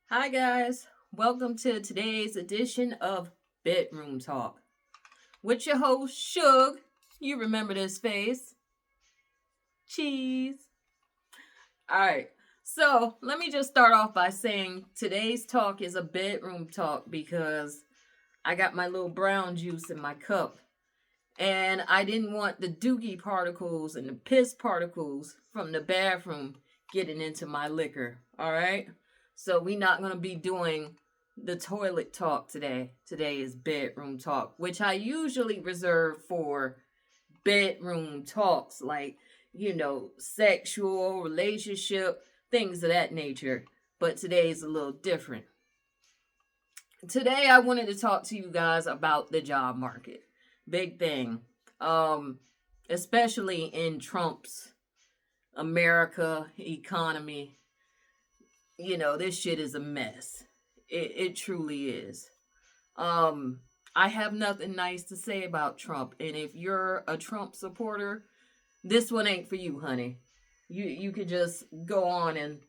Hi, guys. Welcome to today's edition of Bedroom Talk with your host, Shug. You remember this face. Cheese. All right. So, let me just start off by saying today's talk is a bedroom talk because I got my little brown juice in my cup. And I didn't want the dookie particles and the piss particles from the bathroom getting into my liquor. All right. So we're not going to be doing the toilet talk today. Today is bedroom talk, which I usually reserve for bedroom talks like, sexual, relationship, things of that nature. But today is a little different. Today I wanted to talk to you guys about the job market. Big thing. Um Especially in Trump's America economy. This shit is a mess. It truly is. Um I have nothing nice to say about Trump, and if you're a Trump supporter, this one ain't for you, honey. You could just go on and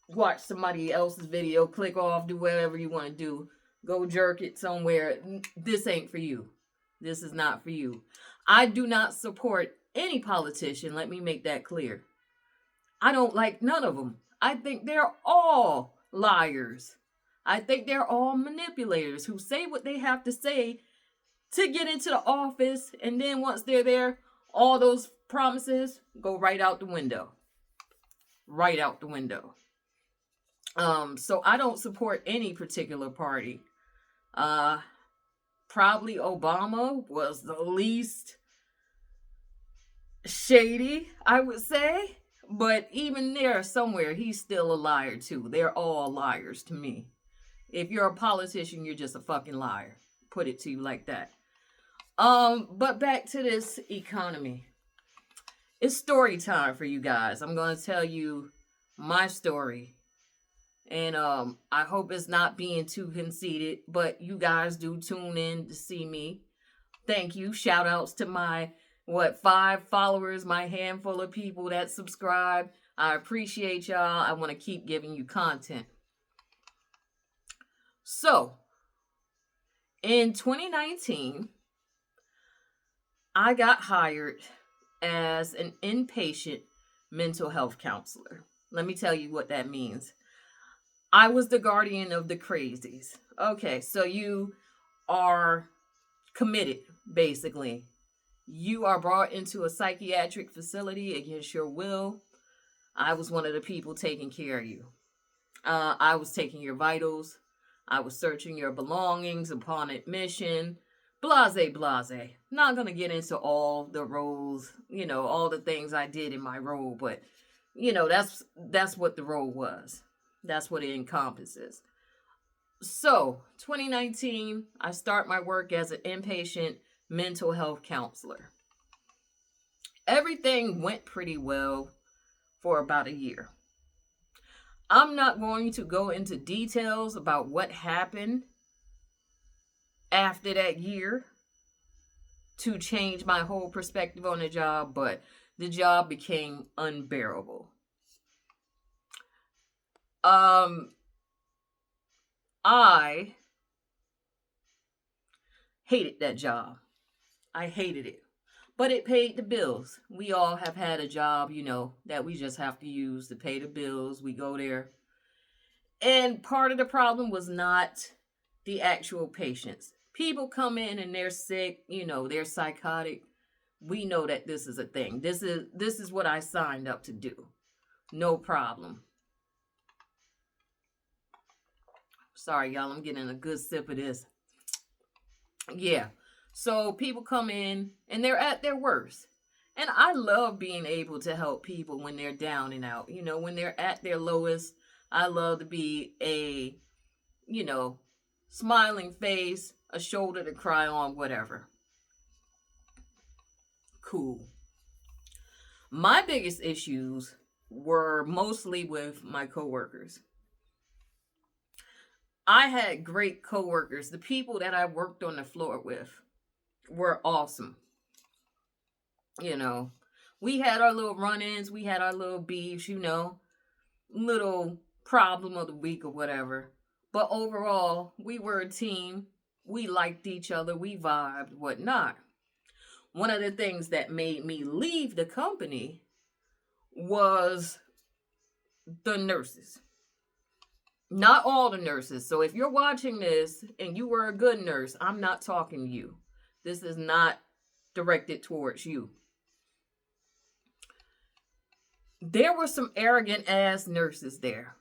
watch somebody else's video, click off, do whatever you want to do, go jerk it somewhere. This ain't for you. This is not for you. I do not support any politician. Let me make that clear. I don't like none of them. I think they're all liars. I think they're all manipulators who say what they have to say to get into the office, and then once they're there, all those promises go right out the window. Right out the window. So I don't support any particular party. Uh Probably Obama was the least shady, I would say. But even there, somewhere, he's still a liar too. They're all liars to me. If you're a politician, you're just a fucking liar. Put it to you like that. But back to this economy. It's story time for you guys. I'm gonna tell you my story. And I hope it's not being too conceited, but you guys do tune in to see me. Thank you. Shout outs to my 5 followers, my handful of people that subscribe. I appreciate y'all. I want to keep giving you content. So, in 2019, I got hired as an inpatient mental health counselor. Let me tell you what that means. I was the guardian of the crazies. Okay, so you are committed, basically. You are brought into a psychiatric facility against your will. I was one of the people taking care of you. I was taking your vitals. I was searching your belongings upon admission. Blase, blase. Not going to get into all the roles, all the things I did in my role, but, that's what the role was. That's what it encompasses. So, 2019, I start my work as an inpatient mental health counselor. Everything went pretty well for about a year. I'm not going to go into details about what happened after that year to change my whole perspective on the job, but the job became unbearable. I hated that job. I hated it. But it paid the bills. We all have had a job, that we just have to use to pay the bills. We go there. And part of the problem was not the actual patients. People come in and they're sick, they're psychotic. We know that this is a thing. This is what I signed up to do. No problem. Sorry, y'all, I'm getting a good sip of this. Yeah. So people come in and they're at their worst. And I love being able to help people when they're down and out. When they're at their lowest, I love to be a, smiling face, a shoulder to cry on, whatever. Cool. My biggest issues were mostly with my coworkers. I had great coworkers. The people that I worked on the floor with were awesome. You know, we had our little run ins, we had our little beefs, little problem of the week or whatever. But overall, we were a team. We liked each other. We vibed, whatnot. One of the things that made me leave the company was the nurses. Not all the nurses. So if you're watching this and you were a good nurse, I'm not talking to you. This is not directed towards you. There were some arrogant ass nurses there.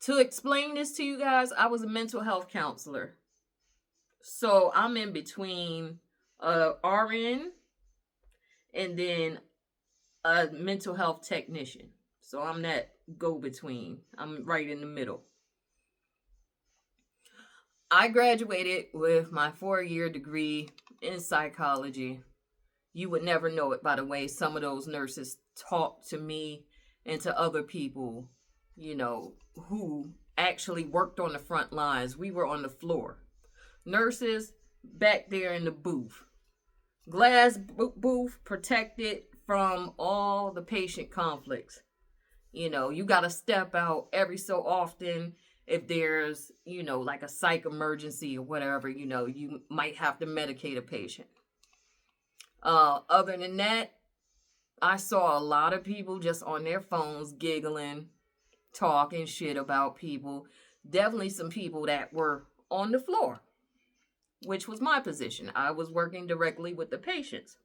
To explain this to you guys, I was a mental health counselor. So I'm in between a RN and then a mental health technician. So I'm that go-between. I'm right in the middle. I graduated with my 4-year degree in psychology. You would never know it by the way some of those nurses talked to me and to other people, who actually worked on the front lines. We were on the floor. Nurses back there in the booth. Glass booth protected from all the patient conflicts. You got to step out every so often if there's, like a psych emergency or whatever, you might have to medicate a patient. Other than that, I saw a lot of people just on their phones giggling, talking shit about people. Definitely some people that were on the floor, which was my position. I was working directly with the patients.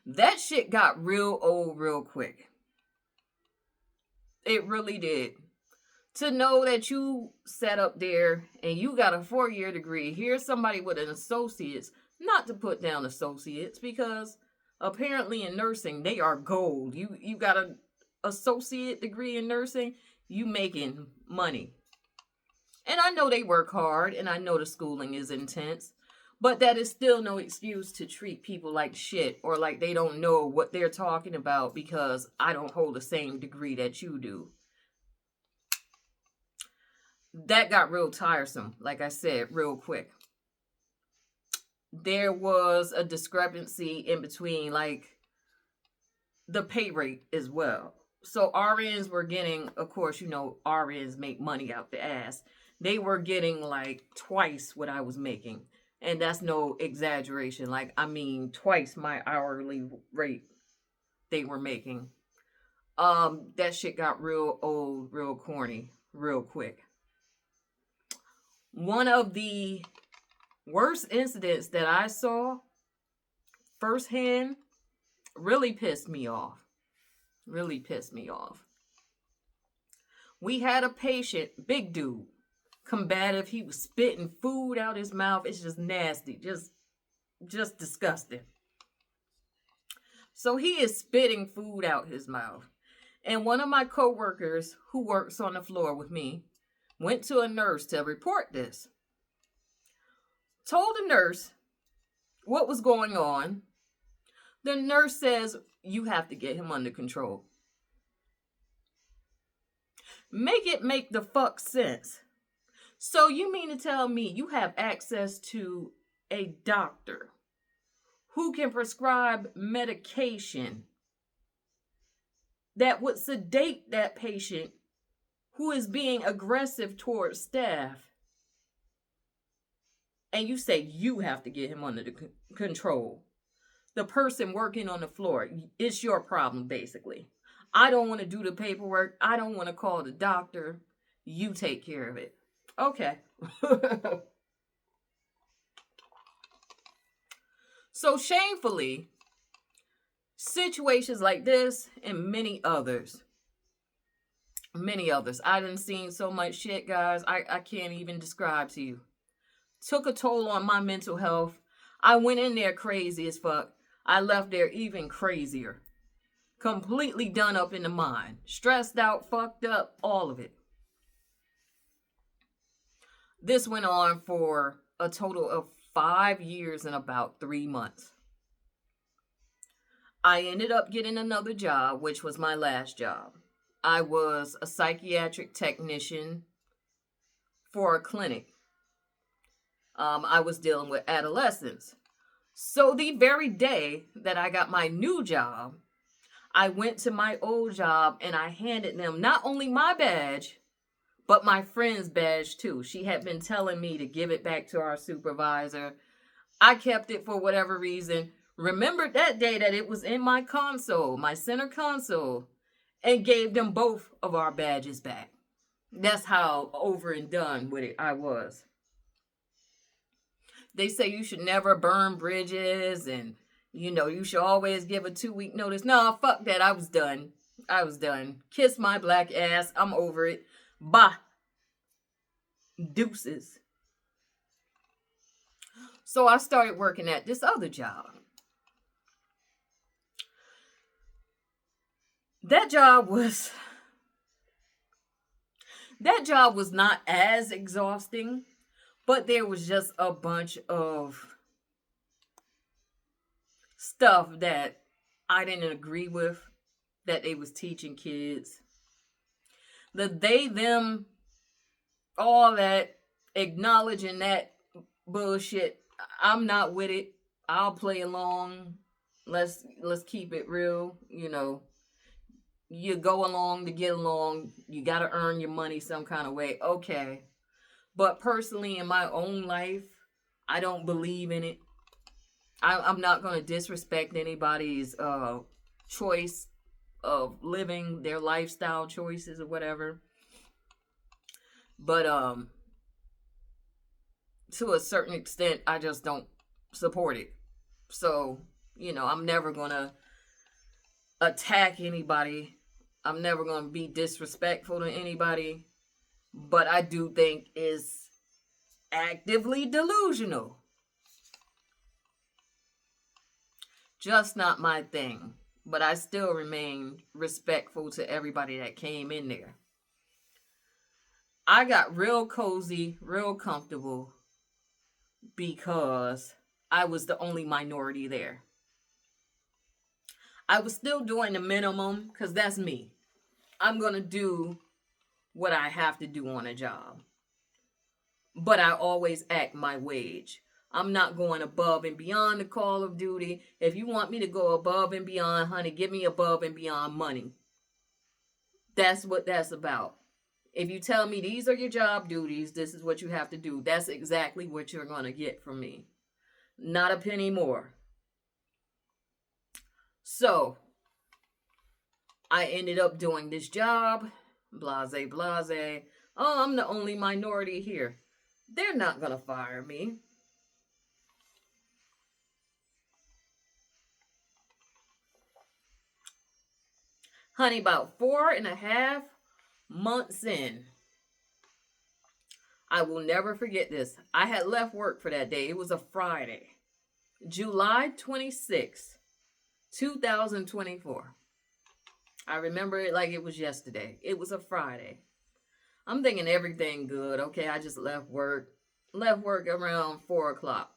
That shit got real old real quick. It really did. To know that you sat up there and you got a 4-year degree. Here's somebody with an associate's. Not to put down associates, because apparently in nursing they are gold. You got an associate degree in nursing, you making money. And I know they work hard, and I know the schooling is intense, but that is still no excuse to treat people like shit or like they don't know what they're talking about because I don't hold the same degree that you do. That got real tiresome, like I said, real quick. There was a discrepancy in between, like, the pay rate as well. So RNs were getting, of course, RNs make money out the ass. They were getting like twice what I was making. And that's no exaggeration. Like, I mean, twice my hourly rate they were making. That shit got real old, real corny, real quick. One of the worst incidents that I saw firsthand really pissed me off. Really pissed me off. We had a patient, big dude, combative. He was spitting food out his mouth. It's just nasty. Just disgusting. So he is spitting food out his mouth. And one of my coworkers who works on the floor with me went to a nurse to report this. Told the nurse what was going on. The nurse says, you have to get him under control. Make it make the fuck sense. So you mean to tell me you have access to a doctor who can prescribe medication that would sedate that patient who is being aggressive towards staff, and you say you have to get him under the control? The person working on the floor, it's your problem, basically. I don't want to do the paperwork. I don't want to call the doctor. You take care of it. Okay. So shamefully, situations like this and many others. I done seen so much shit, guys. I can't even describe to you. Took a toll on my mental health. I went in there crazy as fuck. I left there even crazier. Completely done up in the mind. Stressed out, fucked up, all of it. This went on for a total of 5 years and about 3 months. I ended up getting another job, which was my last job. I was a psychiatric technician for a clinic. I was dealing with adolescents. So the very day that I got my new job, I went to my old job and I handed them not only my badge, but my friend's badge too. She had been telling me to give it back to our supervisor. I kept it for whatever reason. Remembered that day that it was in my console, my center console, and gave them both of our badges back. That's how over and done with it I was. They say you should never burn bridges and you should always give a 2-week notice. No, fuck that. I was done. I was done. Kiss my black ass. I'm over it. Bye. Deuces. So I started working at this other job. That job was not as exhausting, but there was just a bunch of stuff that I didn't agree with that they was teaching kids. The they, them, all that, acknowledging that bullshit. I'm not with it. I'll play along. Let's keep it real. You go along to get along. You got to earn your money some kind of way. Okay. But personally, in my own life, I don't believe in it. I'm not going to disrespect anybody's choice of living, their lifestyle choices or whatever. But to a certain extent, I just don't support it. So, I'm never going to attack anybody. I'm never going to be disrespectful to anybody. But I do think it's actively delusional. Just not my thing. But I still remain respectful to everybody that came in there. I got real cozy, real comfortable because I was the only minority there. I was still doing the minimum because that's me. I'm going to do what I have to do on a job. But I always act my wage. I'm not going above and beyond the call of duty. If you want me to go above and beyond, honey, give me above and beyond money. That's what that's about. If you tell me these are your job duties, this is what you have to do, that's exactly what you're going to get from me. Not a penny more. So, I ended up doing this job. Blase, blase. Oh, I'm the only minority here. They're not going to fire me. Honey, about 4.5 months in, I will never forget this. I had left work for that day. It was a Friday. July 26th, 2024. I remember it like it was yesterday. It was a Friday. I'm thinking everything good. Okay, I just left work. Left work around 4 o'clock.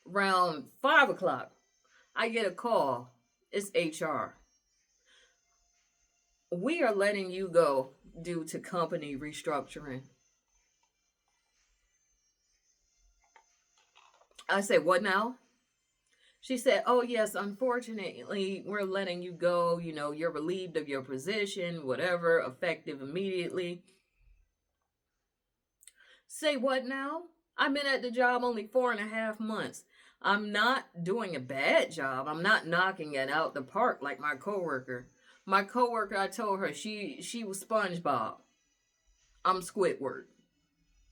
Around 5 o'clock, I get a call. It's HR. We are letting you go due to company restructuring. I said, what now? She said, oh, yes, unfortunately, we're letting you go. You're relieved of your position, whatever, effective immediately. Say what now? I've been at the job only 4.5 months. I'm not doing a bad job. I'm not knocking it out the park like my coworker. My coworker, I told her she was SpongeBob. I'm Squidward.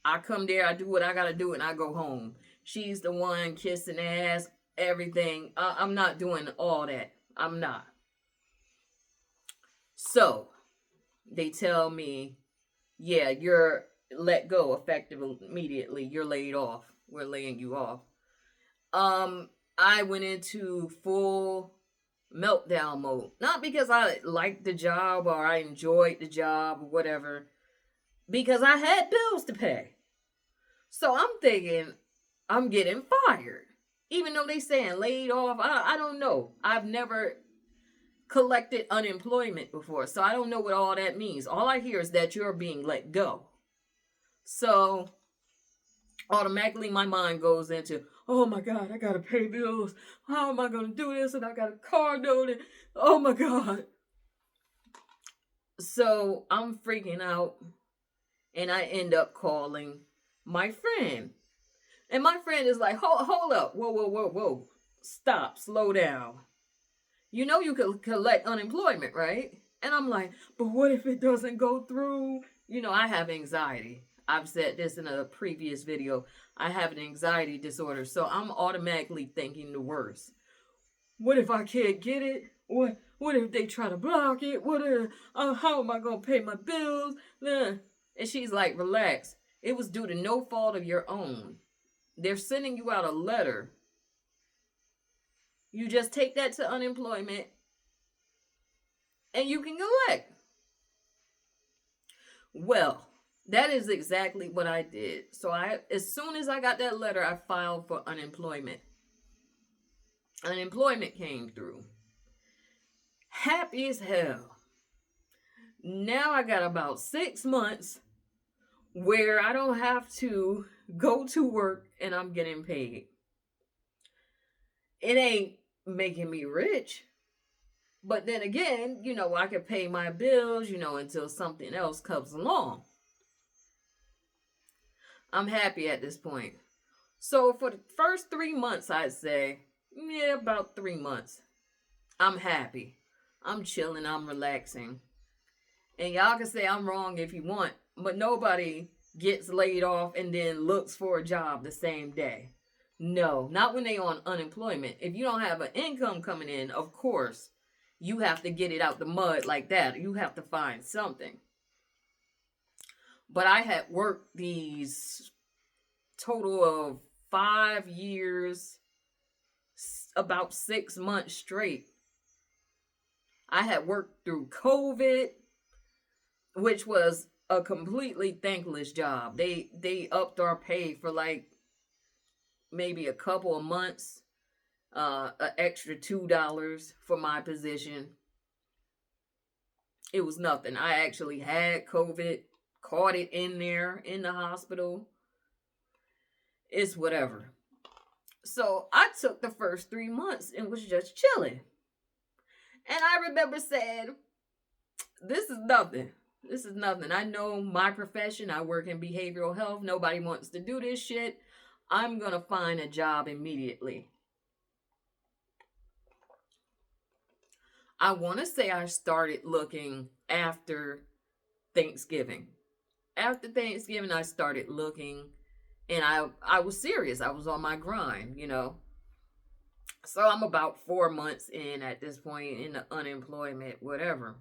I come there, I do what I gotta do, and I go home. She's the one kissing ass, everything. I'm not doing all that. I'm not. So, they tell me, yeah, you're let go effective immediately. You're laid off. We're laying you off. I went into full meltdown mode. Not because I liked the job or I enjoyed the job or whatever. Because I had bills to pay. So I'm thinking I'm getting fired. Even though they saying laid off, I don't know. I've never collected unemployment before. So I don't know what all that means. All I hear is that you're being let go. So automatically my mind goes into, oh my God, I gotta pay bills. How am I gonna do this? And I got a car note. And, oh my God. So I'm freaking out, and I end up calling my friend. And my friend is like, hold up. Whoa, whoa, whoa, whoa. Stop, slow down. You know you could collect unemployment, right? And I'm like, but what if it doesn't go through? You know, I have anxiety. I've said this in a previous video. I have an anxiety disorder, so I'm automatically thinking the worst. What if I can't get it? What if they try to block it? What if, how am I gonna pay my bills? And she's like, relax. It was due to no fault of your own. They're sending you out a letter. You just take that to unemployment and you can collect. Well, that is exactly what I did. So as soon as I got that letter, I filed for unemployment. Unemployment came through. Happy as hell. Now I got about 6 months where I don't have to go to work and I'm getting paid. It ain't making me rich. But then again, you know, I can pay my bills, you know, until something else comes along. I'm happy at this point. So for the first 3 months, I'd say, yeah, about 3 months, I'm happy. I'm chilling, I'm relaxing. And y'all can say I'm wrong if you want, but nobody gets laid off and then looks for a job the same day. No, not when they on unemployment. If you don't have an income coming in, of course, you have to get it out the mud like that. You have to find something. But I had worked these total of 5 years, about 6 months straight. I had worked through COVID, which was a completely thankless job. They upped our pay for like maybe a couple of months, an extra $2 for my position. It was nothing. I actually had COVID, caught it in there in the hospital. It's whatever. So I took the first 3 months and was just chilling. And I remember saying, this is nothing. This is nothing. I know my profession. I work in behavioral health. Nobody wants to do this shit. I'm going to find a job immediately. I want to say I started looking after Thanksgiving. After Thanksgiving, I started looking, and I was serious. I was on my grind, you know. So I'm about 4 months in at this point in the unemployment, whatever.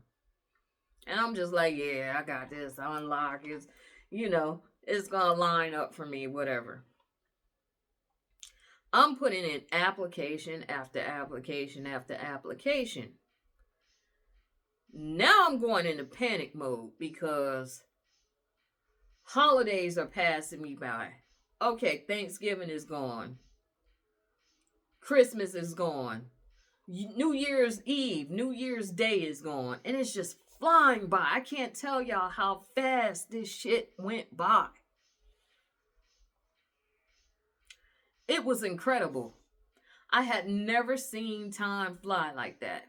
And I'm just like, yeah, I got this. I unlock it. You know, it's going to line up for me, whatever. I'm putting in application after application after application. Now I'm going into panic mode because holidays are passing me by. Okay, Thanksgiving is gone. Christmas is gone. New Year's Eve, New Year's Day is gone. And it's just flying by. I can't tell y'all how fast this shit went by. It was incredible. I had never seen time fly like that.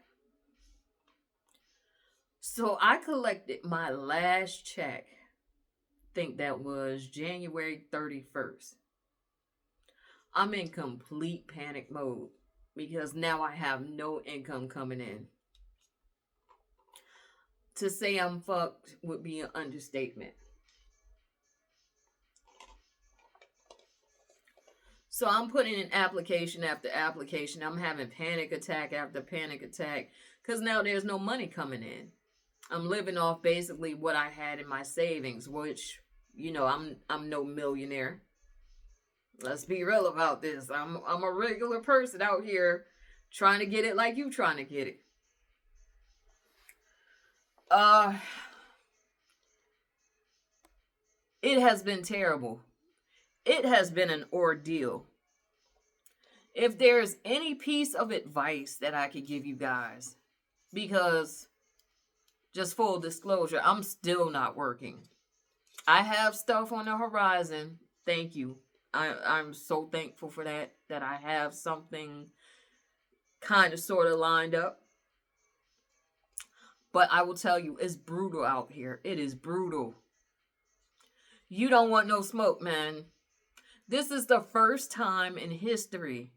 So I collected my last check. I think that was January 31st. I'm in complete panic mode because now I have no income coming in. To say I'm fucked would be an understatement. So I'm putting in application after application. I'm having panic attack after panic attack because now there's no money coming in. I'm living off basically what I had in my savings, which, you know, I'm no millionaire. Let's be real about this. I'm a regular person out here trying to get it like you trying to get it. It has been terrible. It has been an ordeal. If there's any piece of advice that I could give you guys, because just full disclosure, I'm still not working. I have stuff on the horizon. Thank you. I'm so thankful for that I have something kind of sort of lined up. But I will tell you, it's brutal out here. It is brutal. You don't want no smoke, man. This is the first time in history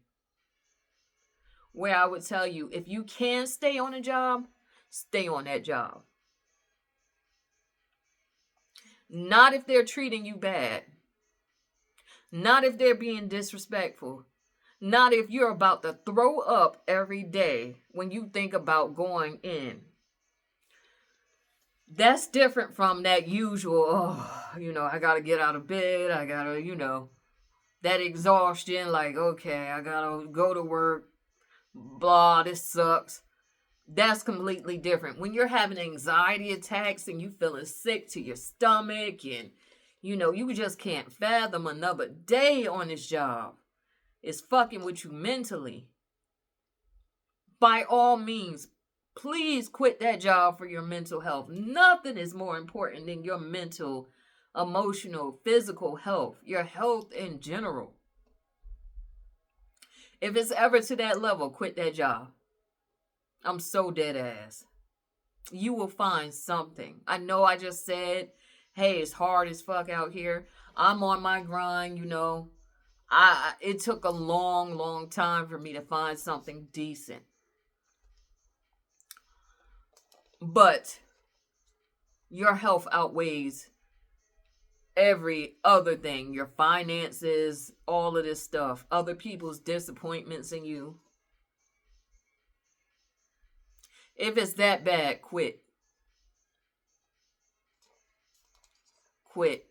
where I would tell you, if you can stay on a job, stay on that job. Not if they're treating you bad. Not if they're being disrespectful. Not if you're about to throw up every day when you think about going in. That's different from that usual, I gotta get out of bed. I gotta, that exhaustion, like, okay, I gotta go to work. Blah, this sucks. That's completely different. When you're having anxiety attacks and you feeling sick to your stomach and, you just can't fathom another day on this job. It's fucking with you mentally. By all means, please quit that job for your mental health. Nothing is more important than your mental, emotional, physical health, your health in general. If it's ever to that level, quit that job. I'm so dead ass. You will find something. I know I just said, hey, it's hard as fuck out here. I'm on my grind, it took a long, long time for me to find something decent. But your health outweighs every other thing. Your finances, all of this stuff. Other people's disappointments in you. If it's that bad, quit. Quit.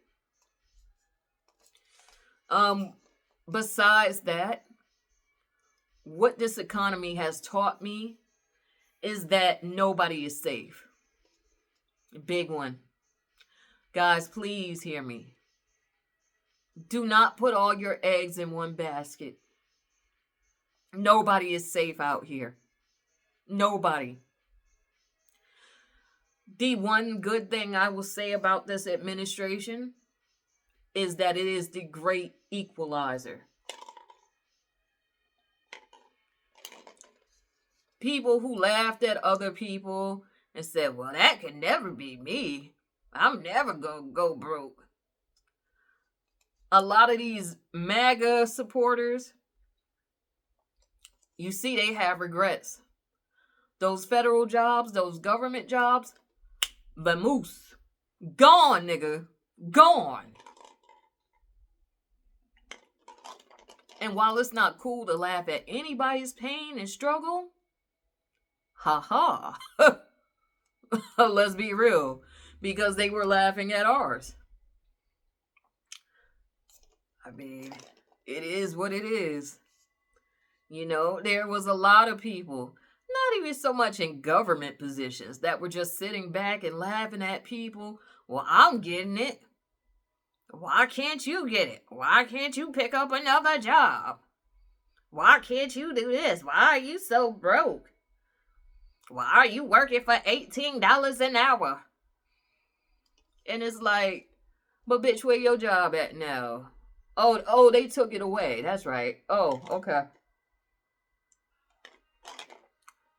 Besides that, what this economy has taught me is that nobody is safe. Big one. Guys, please hear me. Do not put all your eggs in one basket. Nobody is safe out here. Nobody. The one good thing I will say about this administration is that it is the great equalizer. People who laughed at other people and said, well, that can never be me. I'm never going to go broke. A lot of these MAGA supporters, you see they have regrets. Those federal jobs, those government jobs, vamoose. Gone, nigga. Gone. And while it's not cool to laugh at anybody's pain and struggle, ha. Let's be real. Because they were laughing at ours. I mean, it is what it is. There was a lot of people, not even so much in government positions, that were just sitting back and laughing at people. Well, I'm getting it. Why can't you get it? Why can't you pick up another job? Why can't you do this? Why are you so broke? Why are you working for $18 an hour? And it's like, but bitch, where your job at now? Oh, they took it away. That's right. Oh, okay.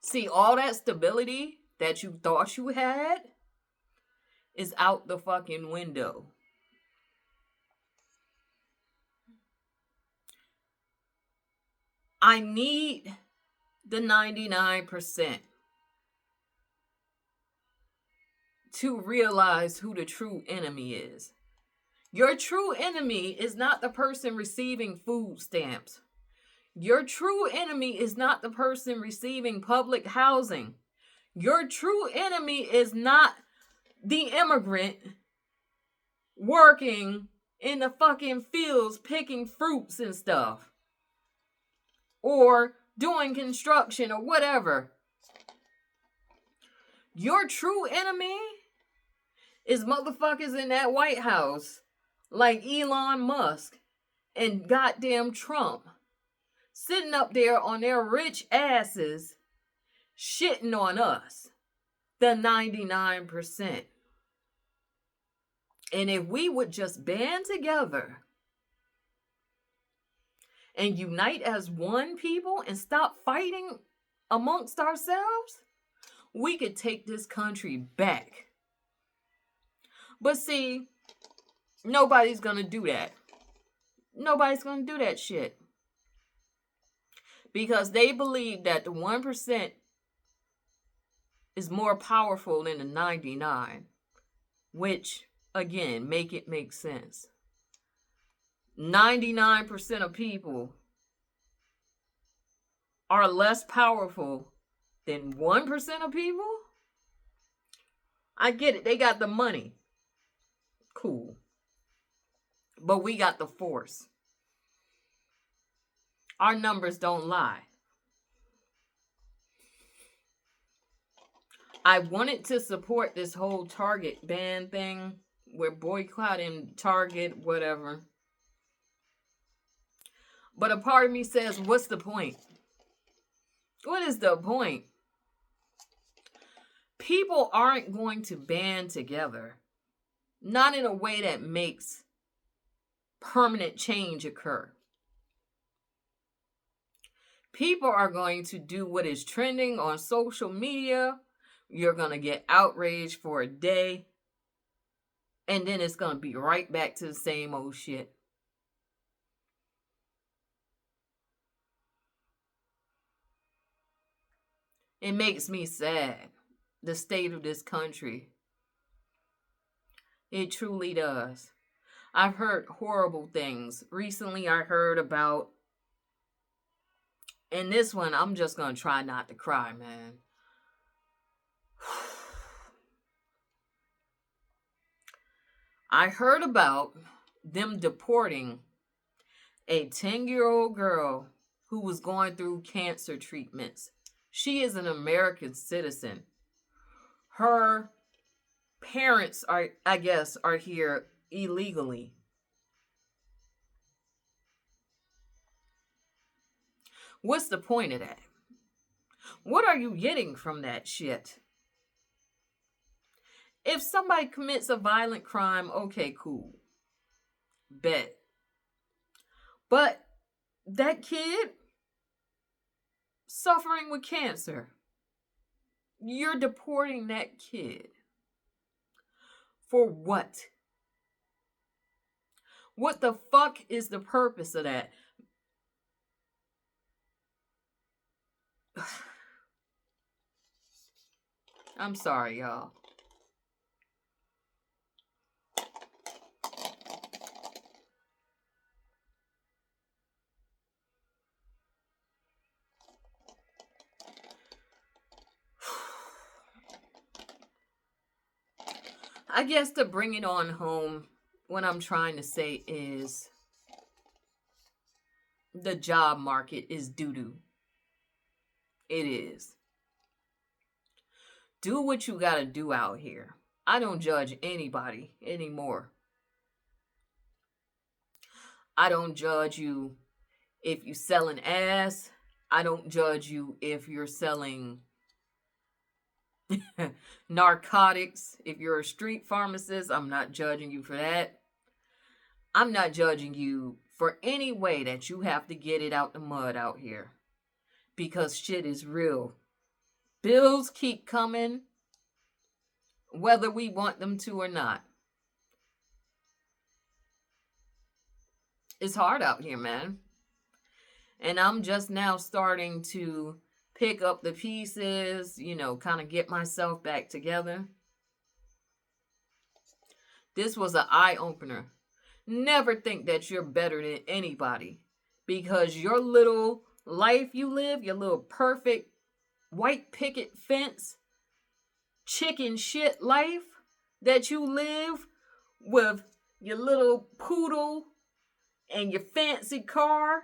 See, all that stability that you thought you had is out the fucking window. I need the 99% to realize who the true enemy is. Your true enemy is not the person receiving food stamps. Your true enemy is not the person receiving public housing. Your true enemy is not the immigrant working in the fucking fields picking fruits and stuff. Or doing construction or whatever. Your true enemy is motherfuckers in that White House like Elon Musk and goddamn Trump sitting up there on their rich asses shitting on us, the 99%. And if we would just band together and unite as one people and stop fighting amongst ourselves, we could take this country back. But see, nobody's gonna do that. Nobody's gonna do that shit. Because they believe that the 1% is more powerful than the 99, which, again, make it make sense. 99% of people are less powerful than 1% of people? I get it. They got the money. Cool. But we got the force. Our numbers don't lie. I wanted to support this whole Target ban thing. We're boycotting Target, whatever. But a part of me says, what's the point? What is the point? People aren't going to band together. Not in a way that makes permanent change occur. People are going to do what is trending on social media. You're going to get outraged for a day. And then it's going to be right back to the same old shit. It makes me sad. The state of this country. It truly does. I've heard horrible things. Recently I heard about, and this one I'm just going to try not to cry, man. I heard about them deporting a 10-year-old girl who was going through cancer treatments. She is an American citizen. Her parents are here illegally. What's the point of that? What are you getting from that shit? If somebody commits a violent crime, okay, cool. Bet. But that kid suffering with cancer, you're deporting that kid. For what? What the fuck is the purpose of that? I'm sorry, y'all. I guess to bring it on home, what I'm trying to say is the job market is doo-doo. It is. Do what you gotta do out here. I don't judge anybody anymore. I don't judge you if you selling ass. I don't judge you if you're selling narcotics. If you're a street pharmacist, I'm not judging you for that. I'm not judging you for any way that you have to get it out the mud out here. Because shit is real. Bills keep coming, whether we want them to or not. It's hard out here, man. And I'm just now starting to pick up the pieces, kind of get myself back together. This was an eye-opener. Never think that you're better than anybody. Because your little life you live, your little perfect white picket fence, chicken shit life that you live with your little poodle and your fancy car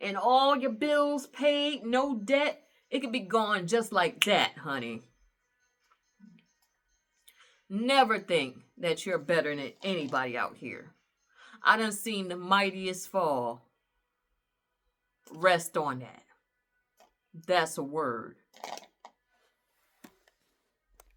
and all your bills paid, no debt, it could be gone just like that, honey. Never think that you're better than anybody out here. I done seen the mightiest fall. Rest on that. That's a word.